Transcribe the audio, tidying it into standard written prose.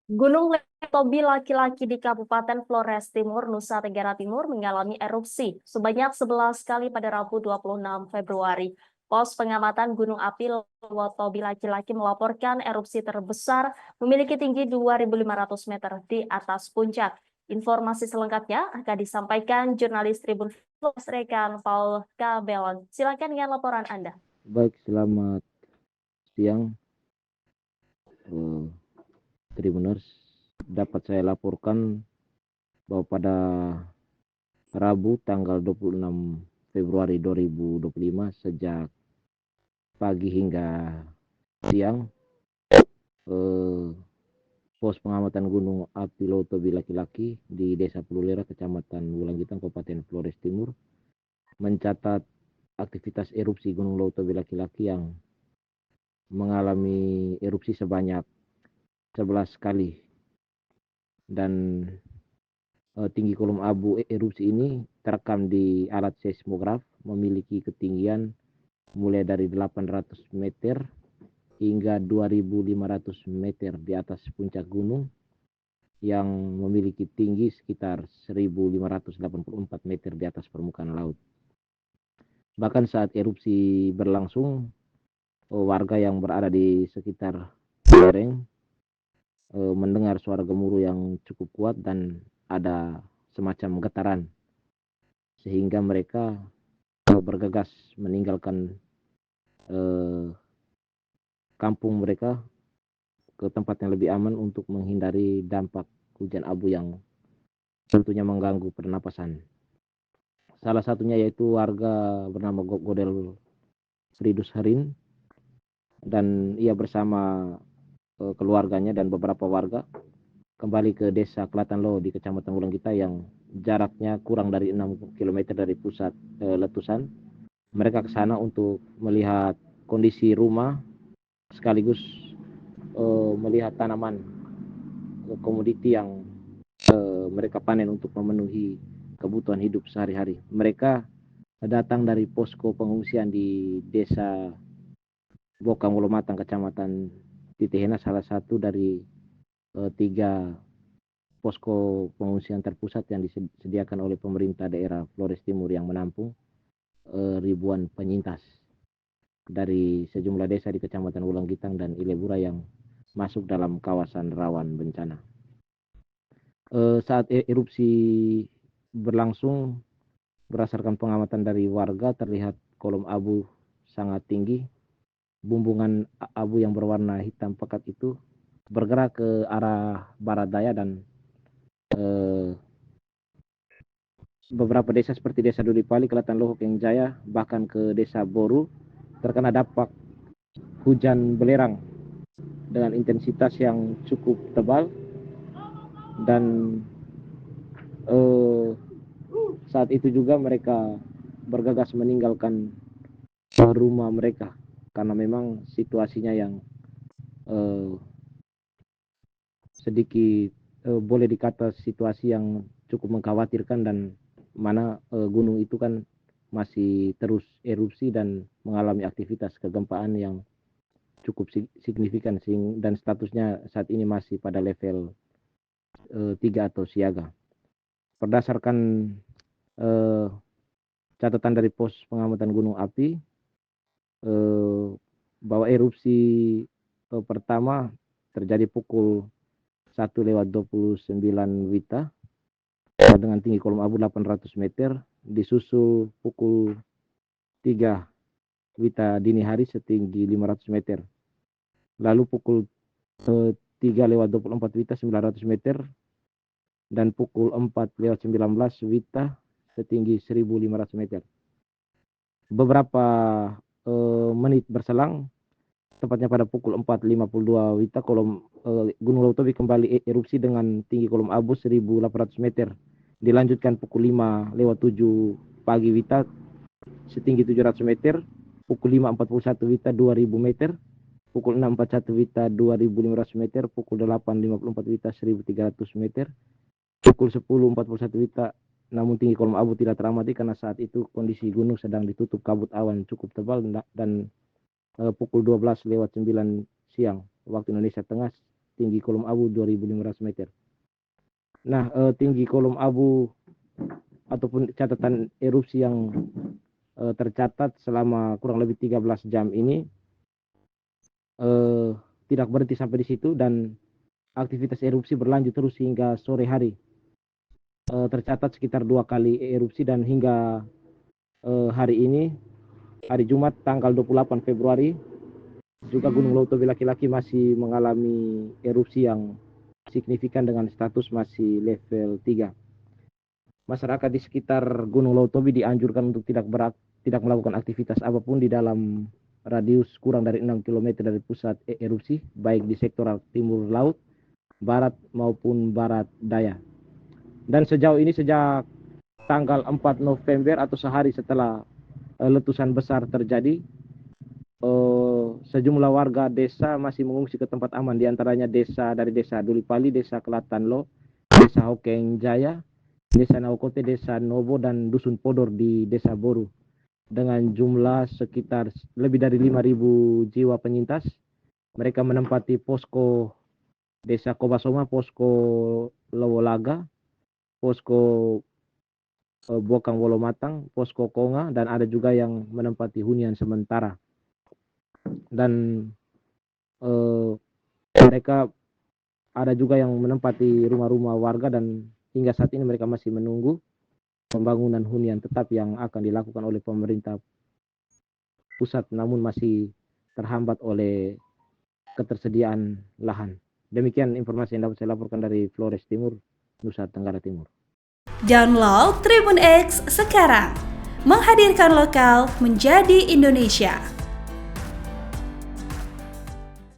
Gunung Letobi laki-laki di Kabupaten Flores Timur, Nusa Tenggara Timur mengalami erupsi sebanyak 11 kali pada Rabu 26 Februari. Pos pengamatan Gunung Api Letobi laki-laki melaporkan erupsi terbesar memiliki tinggi 2.500 meter di atas puncak. Informasi selengkapnya akan disampaikan jurnalis Tribun Flores rekan Paul Kabelon. Silakan dengan laporan Anda. Baik, selamat siang, eh, Tribuners. Dapat saya laporkan bahwa pada Rabu tanggal 26 Februari 2025 sejak pagi hingga siang, eh, pos pengamatan Gunung Api Lotobi laki-laki di Desa Pululera, Kecamatan Wulangitan, Kabupaten Flores Timur mencatat aktivitas erupsi Gunung Lotobi laki-laki yang mengalami erupsi sebanyak 11 kali dan tinggi kolom abu erupsi ini terekam di alat seismograf memiliki ketinggian mulai dari 800 meter hingga 2.500 meter di atas puncak gunung yang memiliki tinggi sekitar 1.584 meter di atas permukaan laut. Bahkan saat erupsi berlangsung, warga yang berada di sekitar lereng mendengar suara gemuruh yang cukup kuat dan ada semacam getaran, sehingga mereka bergegas meninggalkan eh, kampung mereka ke tempat yang lebih aman untuk menghindari dampak hujan abu yang tentunya mengganggu pernapasan. Salah satunya yaitu warga bernama Godel Fridus Harin, dan ia bersama keluarganya dan beberapa warga kembali ke desa Kelatanlo di Kecamatan Wulanggita yang jaraknya kurang dari 6 km dari pusat letusan. Mereka ke sana untuk melihat kondisi rumah sekaligus melihat tanaman komoditi yang mereka panen untuk memenuhi kebutuhan hidup sehari-hari. Mereka datang dari posko pengungsian di desa Bokang Wolomatang, Kecamatan Titihena, salah satu dari tiga posko pengungsian terpusat yang disediakan oleh pemerintah daerah Flores Timur yang menampung ribuan penyintas dari sejumlah desa di Kecamatan Wulanggitang dan Ilebura yang masuk dalam kawasan rawan bencana. Saat erupsi berlangsung, berdasarkan pengamatan dari warga, terlihat kolom abu sangat tinggi. Bumbungan abu yang berwarna hitam pekat itu bergerak ke arah barat daya dan beberapa desa seperti Desa Dudipali, Kelatan Loho, Keng Jaya, bahkan ke Desa Boru terkena dampak hujan belerang dengan intensitas yang cukup tebal. Dan saat itu juga mereka bergegas meninggalkan rumah mereka karena memang situasinya yang sedikit boleh dikata situasi yang cukup mengkhawatirkan, dan mana gunung itu kan masih terus erupsi dan mengalami aktivitas kegempaan yang cukup signifikan, dan statusnya saat ini masih pada level 3 atau siaga. Berdasarkan eh, catatan dari pos pengamatan gunung api, bahwa erupsi pertama terjadi pukul 1:29 WITA dengan tinggi kolom abu 800 meter, disusul pukul 3 WITA dini hari setinggi 500 meter. Lalu pukul 3:24 WITA 900 meter, dan pukul 4:19 WITA setinggi 1.500 meter. Beberapa menit berselang, tepatnya pada pukul 4:52 WITA, kolom Gunung Lautobi kembali erupsi dengan tinggi kolom abu 1.800 meter. Dilanjutkan pukul 5:07 pagi WITA setinggi 700 meter, pukul 5:41 WITA 2.000 meter, pukul 6:41 WITA 2.500 meter, pukul 8:54 WITA 1.300 meter, pukul 10:41 WITA, namun tinggi kolom abu tidak teramati karena saat itu kondisi gunung sedang ditutup kabut awan cukup tebal, dan pukul 12:09 siang waktu Indonesia Tengah tinggi kolom abu 2.500 meter. Nah, tinggi kolom abu ataupun catatan erupsi yang tercatat selama kurang lebih 13 jam ini tidak berhenti sampai di situ, dan aktivitas erupsi berlanjut terus hingga sore hari. Tercatat sekitar 2 kali erupsi, dan hingga hari ini, hari Jumat tanggal 28 Februari, juga Gunung Lautobi Laki-Laki masih mengalami erupsi yang signifikan dengan status masih level 3. Masyarakat di sekitar Gunung Lautobi dianjurkan untuk tidak melakukan aktivitas apapun di dalam radius kurang dari 6 km dari pusat erupsi, baik di sektoral timur laut, barat maupun barat daya. Dan sejauh ini sejak tanggal 4 November atau sehari setelah letusan besar terjadi, sejumlah warga desa masih mengungsi ke tempat aman, diantaranya dari desa Dulipali, desa Kelatanlo, desa Hokeng Jaya, desa Naukote, desa Nobo, dan dusun Podor di desa Boru. Dengan jumlah sekitar lebih dari 5.000 jiwa penyintas, mereka menempati posko desa Kobasoma, posko Lowolaga, posko Bokang Wolomatang, posko Konga, dan ada juga yang menempati hunian sementara. Dan mereka ada juga yang menempati rumah-rumah warga, dan hingga saat ini mereka masih menunggu pembangunan hunian tetap yang akan dilakukan oleh pemerintah pusat, namun masih terhambat oleh ketersediaan lahan. Demikian informasi yang dapat saya laporkan dari Flores Timur, Nusa Tenggara Timur. Download Tribun X sekarang, menghadirkan lokal menjadi Indonesia.